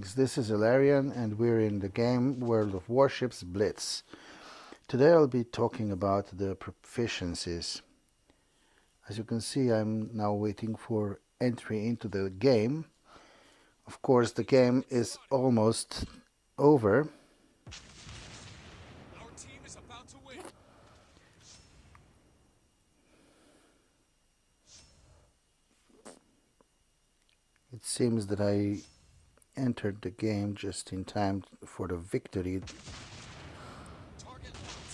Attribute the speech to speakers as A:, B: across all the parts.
A: This is Ilarion and we're in the game World of Warships Blitz. Today I'll be talking about the proficiencies. As you can see, I'm now waiting for entry into the game. Of course, the game is almost over.
B: Our team is about to win.
A: It seems that I entered the game just in time for the victory.
B: Target locked.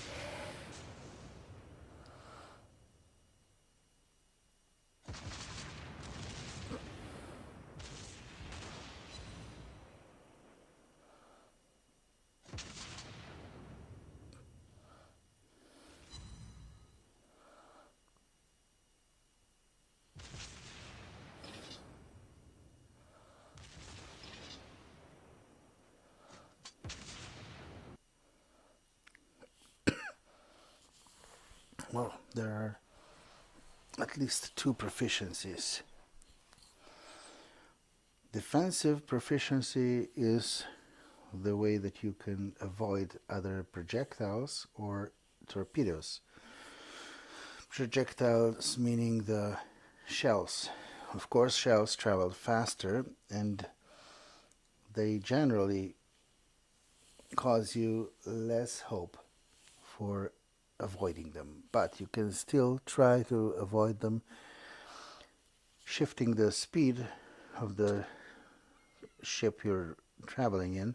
A: Well, there are at least two proficiencies. Defensive proficiency is the way that you can avoid other projectiles or torpedoes. Projectiles meaning the shells. Of course, shells travel faster and they generally cause you less hope for avoiding them, but you can still try to avoid them, shifting the speed of the ship you're traveling in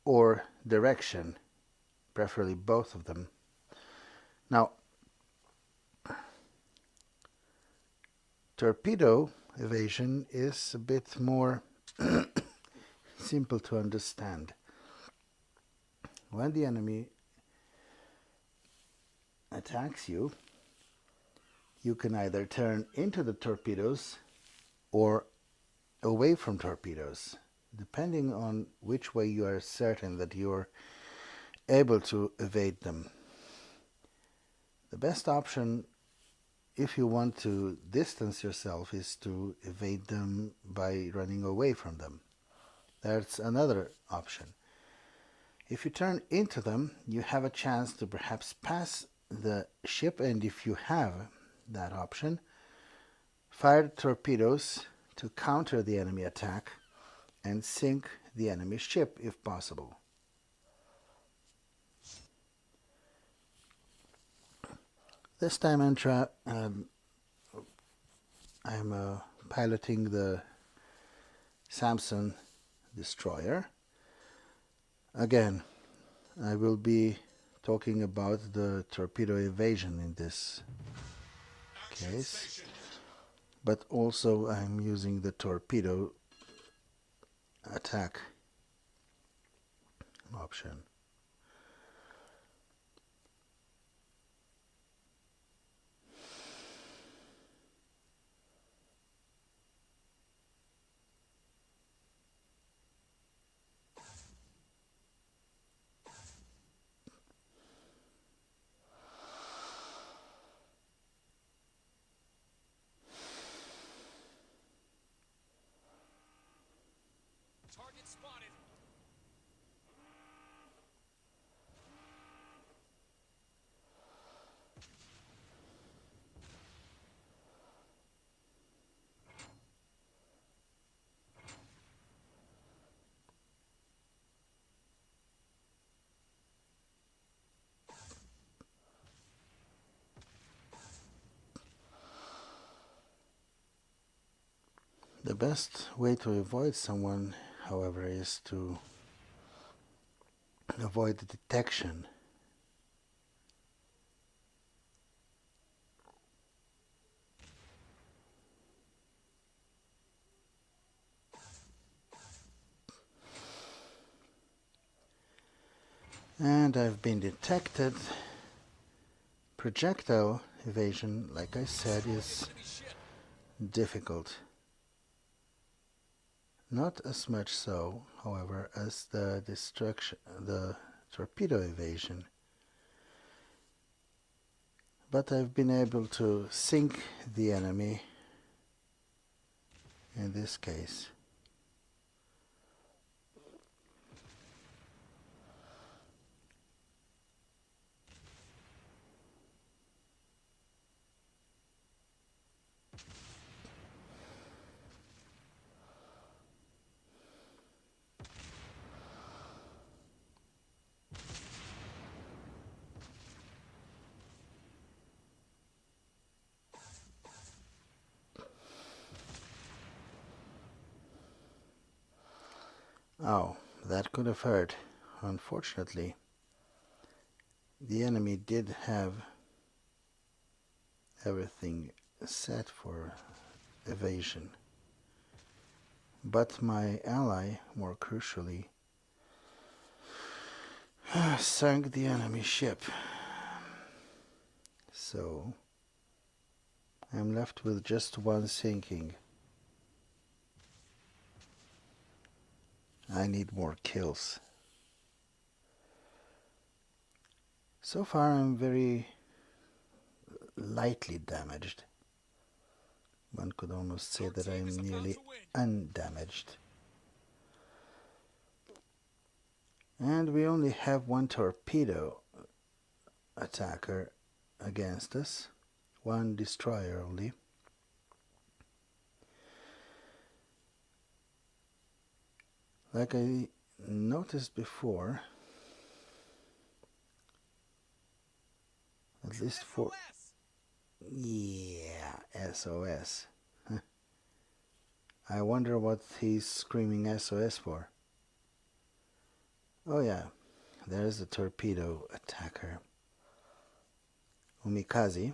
A: or direction, preferably both of them. Now, torpedo evasion is a bit more simple to understand. When the enemy attacks you, you can either turn into the torpedoes or away from torpedoes, depending on which way you are certain that you are able to evade them. The best option, if you want to distance yourself, is to evade them by running away from them. That's another option. If you turn into them, you have a chance to perhaps pass the ship, and if you have that option, fire torpedoes to counter the enemy attack and sink the enemy ship if possible. This time I'm piloting the Samson destroyer. Again, I will be talking about the torpedo evasion in this case, but also I'm using the torpedo attack option.
B: Target spotted.
A: The best way to avoid someone, however, is to avoid the detection. And I've been detected. Projectile evasion, like I said, is difficult. Not as much so, however, as the torpedo evasion. But I've been able to sink the enemy in this case. Oh, that could have hurt. Unfortunately, the enemy did have everything set for evasion. But my ally, more crucially, sank the enemy ship. So I'm left with just one sinking. I need more kills. So far I'm very lightly damaged. One could almost say that I'm nearly undamaged. And we only have one torpedo attacker against us. One destroyer only. Like I noticed before, at least for... Yeah, SOS. I wonder what he's screaming SOS for. Oh yeah, there's the torpedo attacker. Umikaze.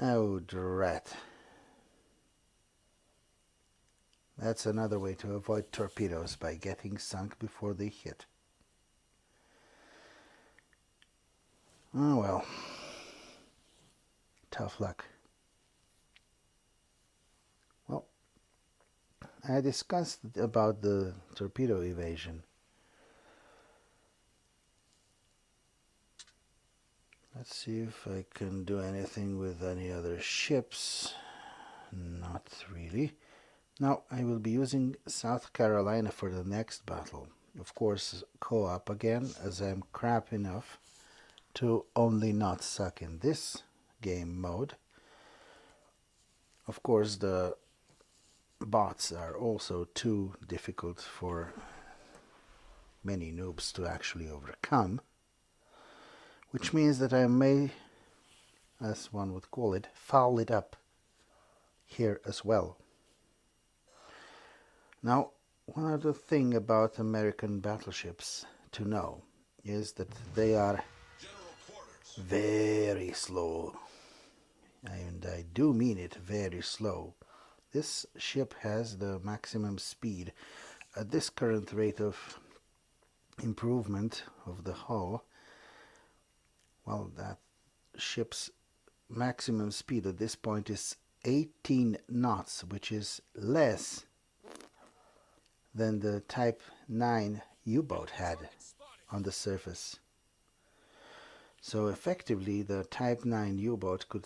A: Oh, drat. That's another way to avoid torpedoes, by getting sunk before they hit. Oh well. Tough luck. Well, I discussed about the torpedo evasion. Let's see if I can do anything with any other ships. Not really. Now I will be using South Carolina for the next battle. Of course, co-op again, as I'm crap enough to only not suck in this game mode. Of course, the bots are also too difficult for many noobs to actually overcome, which means that I may, as one would call it, foul it up here as well. Now, one other thing about American battleships to know is that they are very slow, and I do mean it, very slow. This ship has the maximum speed at this current rate of improvement of the hull. Well, that ship's maximum speed at this point is 18 knots, which is less than the Type 9 U-boat had on the surface. So effectively, the Type 9 U-boat could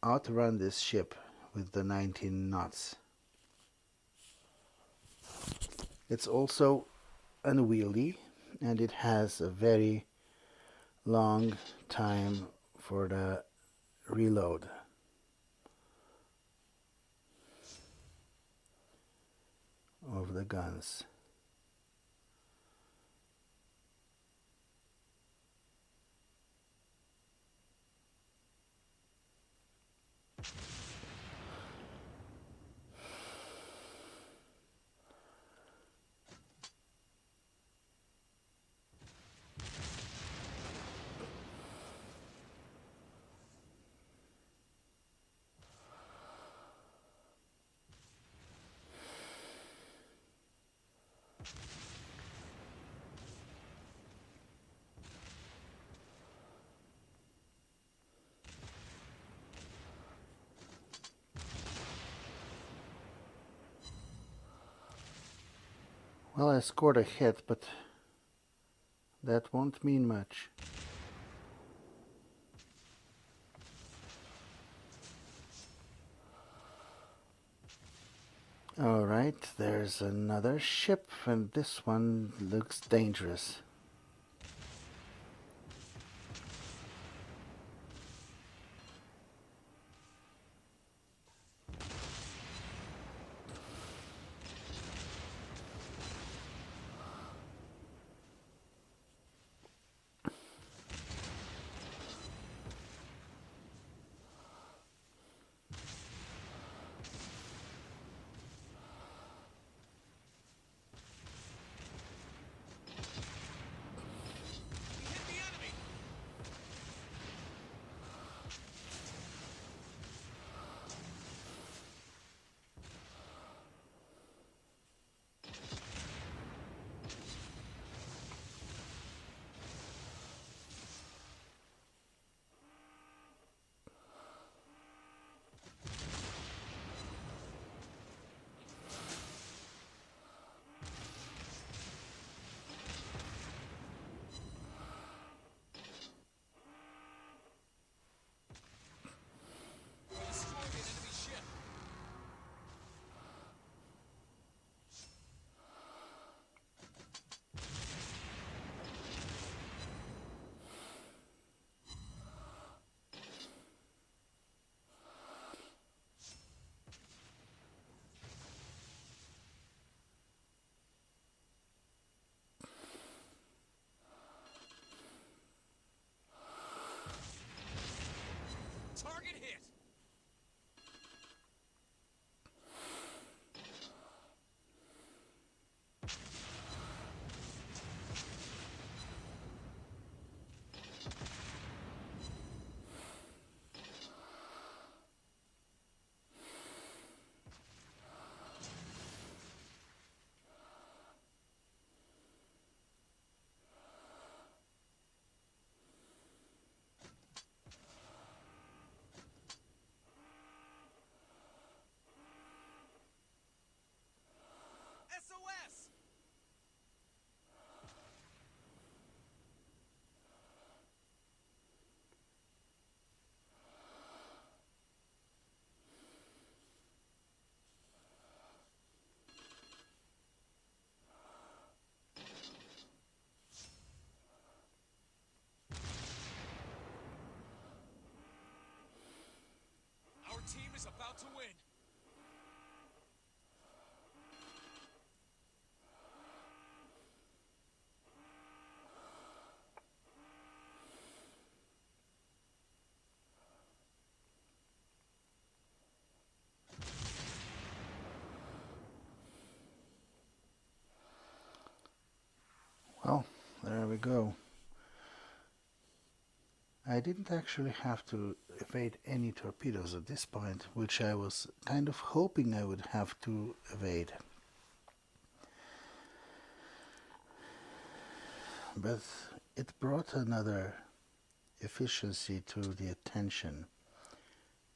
A: outrun this ship with the 19 knots. It's also unwieldy, and it has a very long time for the reload. Of the guns. Well, I scored a hit, but that won't mean much. Alright, there's another ship, and this one looks dangerous.
B: team is about to win.
A: Well, there we go. I didn't actually have to evade any torpedoes at this point, which I was kind of hoping I would have to evade. But it brought another efficiency to the attention,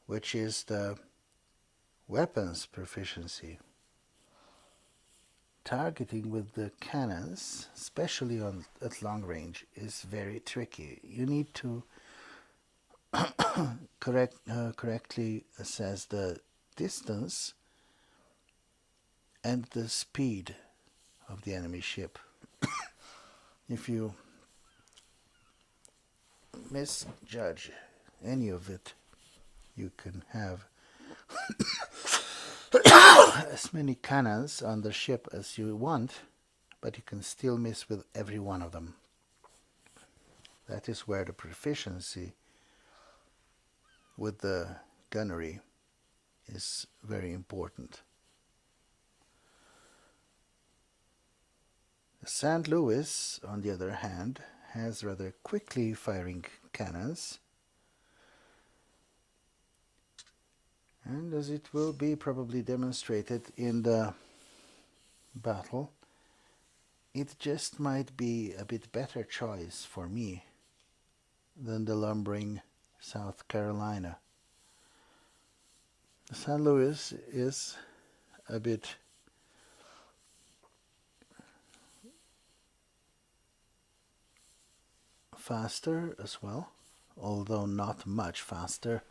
A: which is the weapons proficiency. Targeting with the cannons, especially at long range, is very tricky. You need to correctly assess the distance and the speed of the enemy ship. If you misjudge any of it, you can have as many cannons on the ship as you want, but you can still miss with every one of them. That is where the proficiency with the gunnery is very important. The St. Louis, on the other hand, has rather quickly firing cannons, and as it will be probably demonstrated in the battle, it just might be a bit better choice for me than the lumbering South Carolina. The St. Louis is a bit faster as well, although not much faster.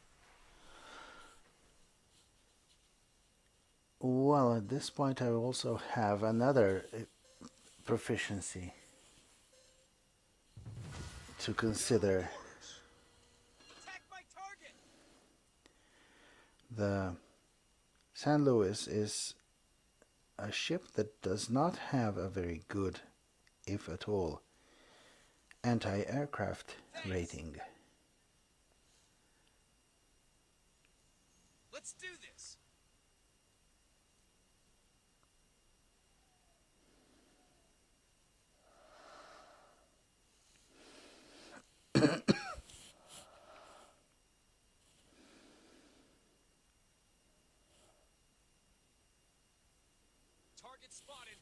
A: Well, at this point I also have another proficiency to consider.
B: Attack my target.
A: The St. Louis is a ship that does not have a very good, if at all, anti-aircraft rating.
B: Let's do this. Target spotted.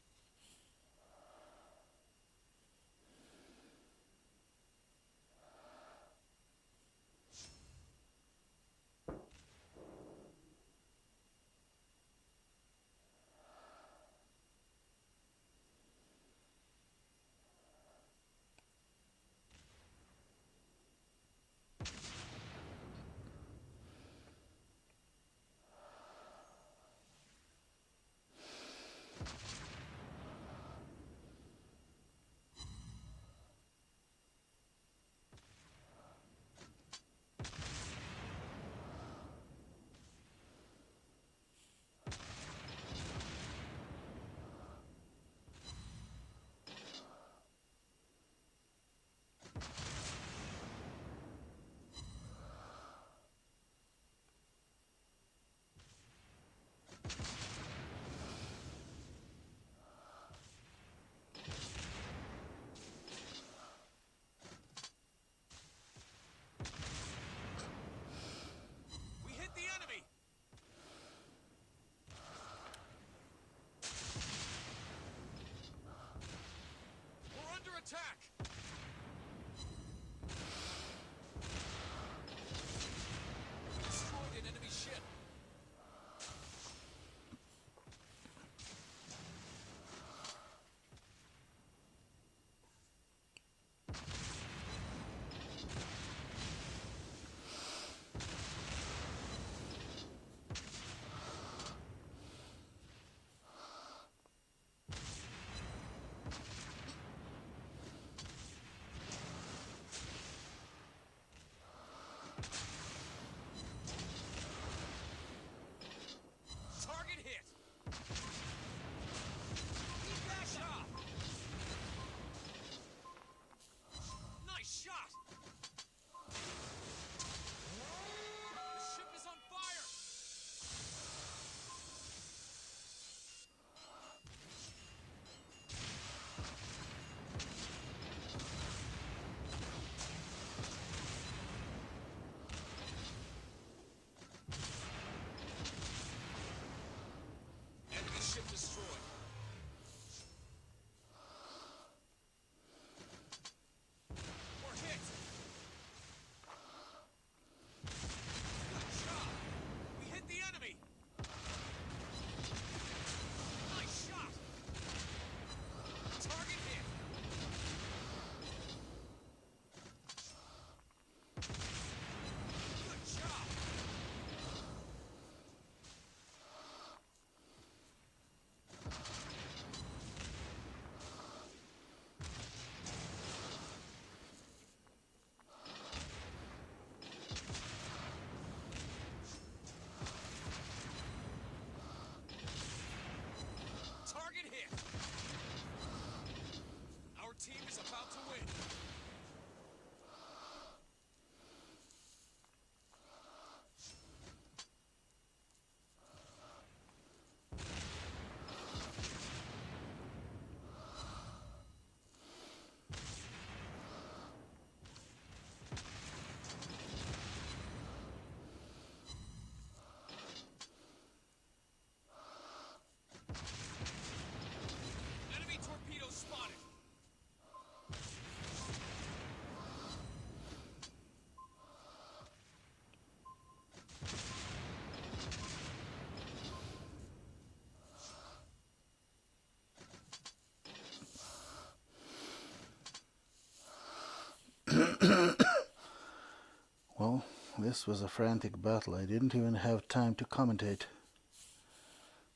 A: Well, this was a frantic battle. I didn't even have time to commentate.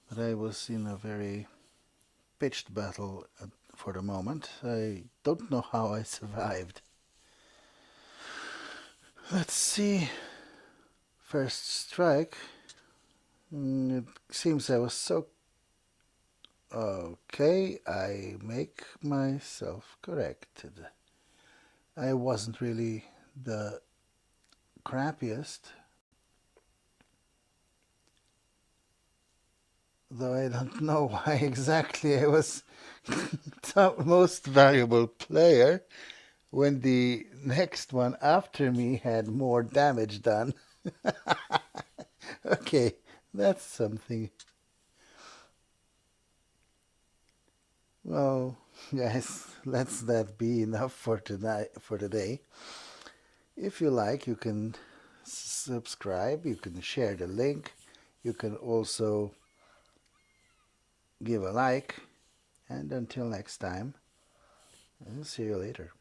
A: But I was in a very pitched battle for the moment. I don't know how I survived. Let's see. First strike. It seems I was so... Okay, I make myself corrected. I wasn't really the crappiest, though I don't know why exactly I was the most valuable player when the next one after me had more damage done. Okay, that's something. Well, guys, let's that be enough for tonight, for today. If you like, you can subscribe, you can share the link, you can also give a like, and until next time, I'll see you later.